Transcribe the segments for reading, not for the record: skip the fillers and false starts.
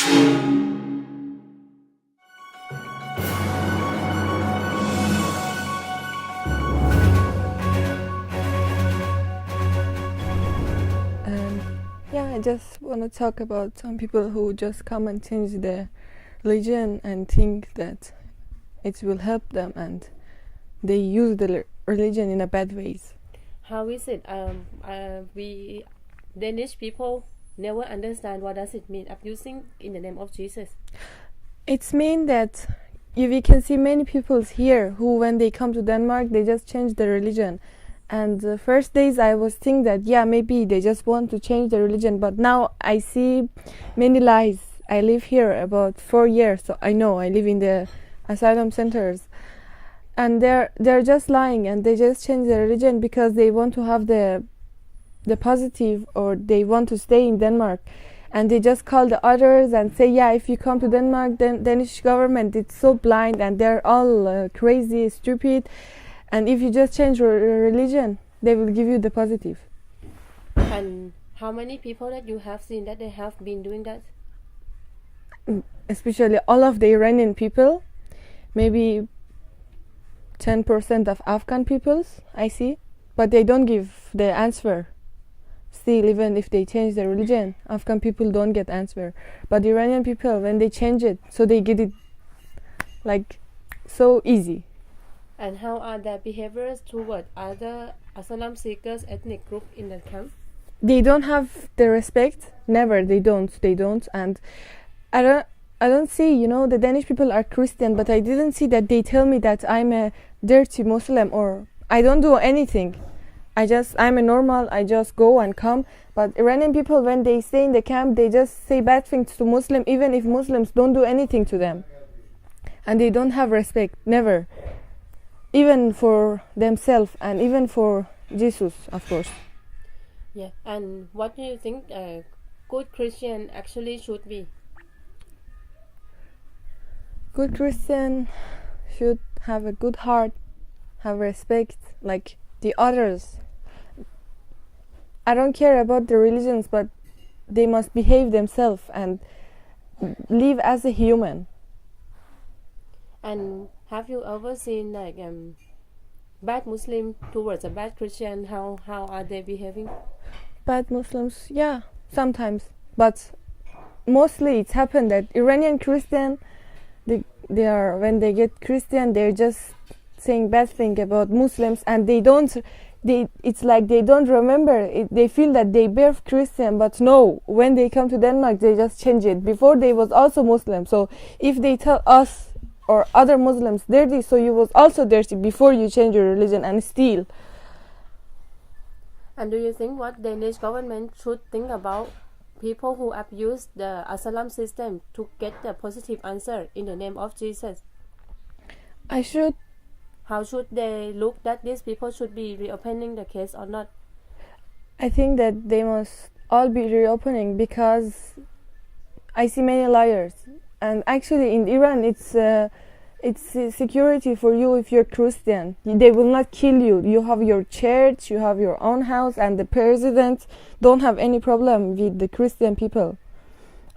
Yeah, I just want to talk about some people who just come and change their religion and think that it will help them, and they use the religion in a bad ways. How is it? We Danish people never understand what does it mean abusing in the name of Jesus. It's mean that we can see many people here who, when they come to Denmark, they just change their religion. And the first days I was thinking that, yeah, maybe they just want to change their religion. But now I see many lies. I live here about 4 years, so I know I live in the asylum centers. And they're just lying, and they just change their religion because they want to have the positive, or they want to stay in Denmark. And they just call the others and say, yeah, if you come to Denmark, then Danish government, it's so blind and they're all crazy, stupid. And if you just change your religion, they will give you the positive. And how many people that you have seen that they have been doing that? Especially all of the Iranian people, maybe 10% of Afghan peoples I see, but they don't give the answer. Still, even if they change their religion, Afghan people don't get answer. But Iranian people, when they change it, so they get it like so easy. And how are their behaviors toward other asylum seekers ethnic group in the camp? They don't have the respect. Never. They don't. And I don't see, the Danish people are Christian, but I didn't see that they tell me that I'm a dirty Muslim or I don't do anything. I'm a normal, I just go and come. But Iranian people, when they stay in the camp, they just say bad things to Muslim, even if Muslims don't do anything to them. And they don't have respect. Never. Even for themselves and even for Jesus, of course. Yeah, and what do you think a good Christian actually should be? Good Christian should have a good heart, have respect, like the others. I don't care about the religions, but they must behave themselves and live as a human. And have you ever seen bad Muslim towards a bad Christian? How are they behaving? Bad Muslims, yeah, sometimes. But mostly it's happened that Iranian Christian, they are, when they get Christian, they're just saying bad thing about Muslims, and it's like they don't remember it. They feel that they birth Christian, but no, when they come to Denmark, they just change it. Before they was also Muslim, so if they tell us or other Muslims dirty, so you was also dirty before you change your religion and steal. And do you think what Danish government should think about people who abuse the asylum system to get the positive answer in the name of Jesus? How should they look that these people should be reopening the case or not? I think that they must all be reopening because I see many liars. And actually in Iran it's security for you if you're Christian. They will not kill you. You have your church, you have your own house, and the president don't have any problem with the Christian people.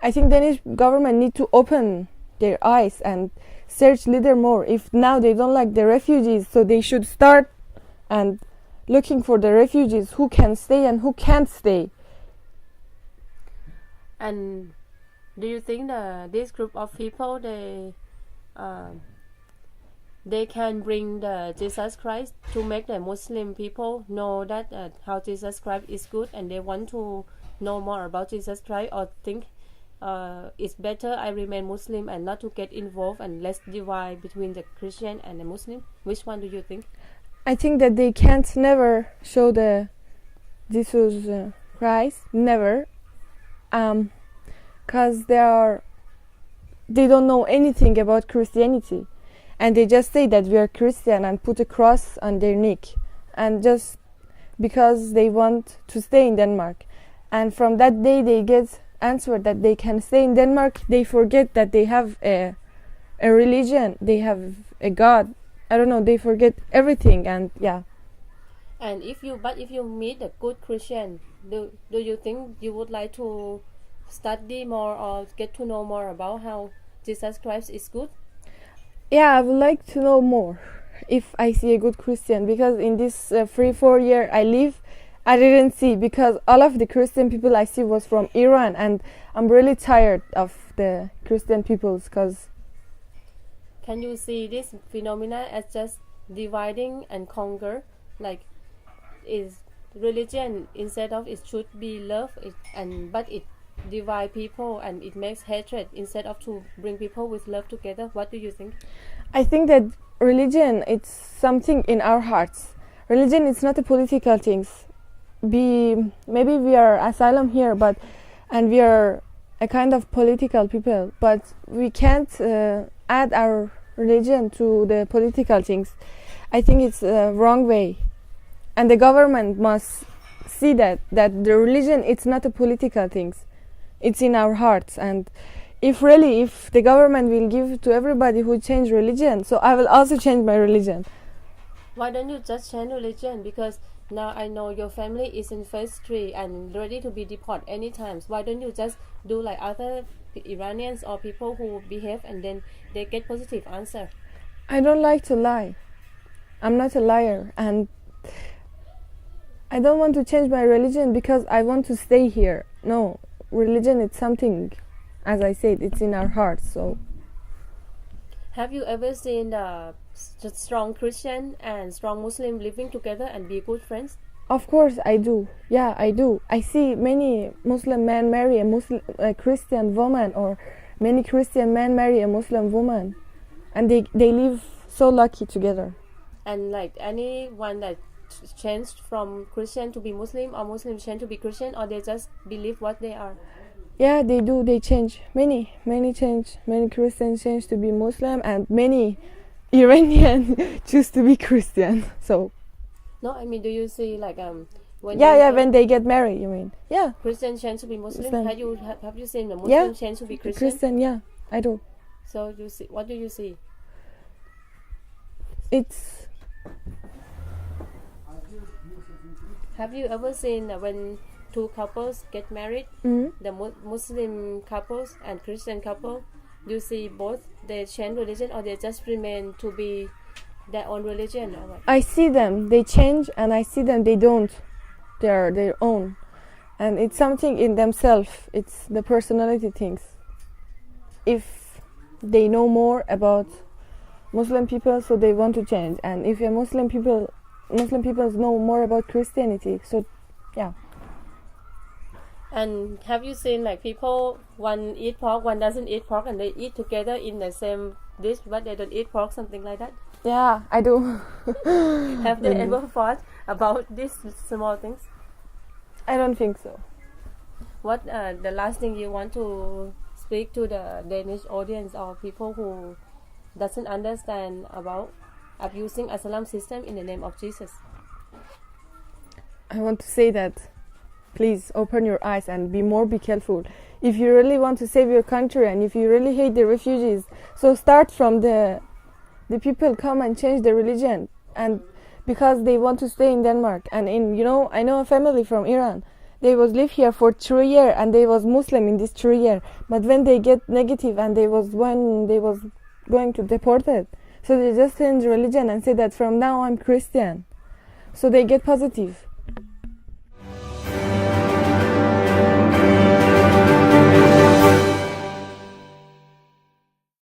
I think Danish government need to open their eyes and search little more. If now they don't like the refugees, so they should start and looking for the refugees who can stay and who can't stay. And do you think this group of people they can bring the Jesus Christ to make the Muslim people know that how Jesus Christ is good, and they want to know more about Jesus Christ, or think it's better I remain Muslim and not to get involved and less divide between the Christian and the Muslim? Which one do you think? I think that they can't never show the Jesus Christ, never, because they don't know anything about Christianity, and they just say that we are Christian and put a cross on their neck, and just because they want to stay in Denmark. And from that day they get answer that they can stay in Denmark, they forget that they have a religion, they have a God. I don't know, they forget everything. And yeah. And if you meet a good Christian, do you think you would like to study more or get to know more about how Jesus Christ is good? Yeah, I would like to know more if I see a good Christian, because in this 3-4 year I live, I didn't see, because all of the Christian people I see was from Iran, and I'm really tired of the Christian peoples. Because Can you see this phenomena as just dividing and conquer? Like, is religion, instead of it should be love, but it divide people and it makes hatred instead of to bring people with love together. What do you think? I think that religion, it's something in our hearts. Religion is not a political thing. Maybe we are asylum here, and we are a kind of political people, but we can't add our religion to the political things. I think it's a wrong way, and the government must see that the religion, it's not a political thing, it's in our hearts. And if the government will give to everybody who change religion, so I will also change my religion. Why don't you just change religion? Because now I know your family is in phase 3 and ready to be deported anytime. Why don't you just do like other Iranians or people who behave and then they get positive answer? I don't like to lie. I'm not a liar, and I don't want to change my religion because I want to stay here. No, religion is something, as I said, it's in our hearts. So, have you ever seen the strong Christian and strong Muslim living together and be good friends? Of course I do. Yeah, I do. I see many Muslim men marry a Christian woman, or many Christian men marry a Muslim woman, and they live so lucky together. And like anyone that changed from Christian to be Muslim, or Muslim change to be Christian, or they just believe what they are? Yeah, they do. They change. Many change. Many Christians change to be Muslim, and many Iranian choose to be Christian. So. No, I mean, do you see like when when they get married, you mean? Yeah. Christian change to be Muslim. Have you seen the Muslim change to be Christian? Christian, yeah, I do. So you see, what do you see? It's. Have you ever seen when two couples get married, the Muslim couples and Christian couple? Do you see both they change religion, or they just remain to be their own religion, or what? I see them, they change, and I see them, they don't. They are their own, and it's something in themselves. It's the personality things. If they know more about Muslim people, so they want to change, and if a Muslim people know more about Christianity, so yeah. And have you seen like people, one eat pork, one doesn't eat pork, and they eat together in the same dish, but they don't eat pork, something like that? Yeah, I do. Have they ever fought about these small things? I don't think so. What the last thing you want to speak to the Danish audience or people who doesn't understand about abusing asylum system in the name of Jesus? I want to say that please open your eyes and be careful. If you really want to save your country, and if you really hate the refugees, so start from the people come and change the religion, and because they want to stay in Denmark. And I know a family from Iran. They was live here for 3 years, and they was Muslim in this 3 years. But when they get negative, and they was going to deported, so they just change religion and say that from now I'm Christian. So they get positive.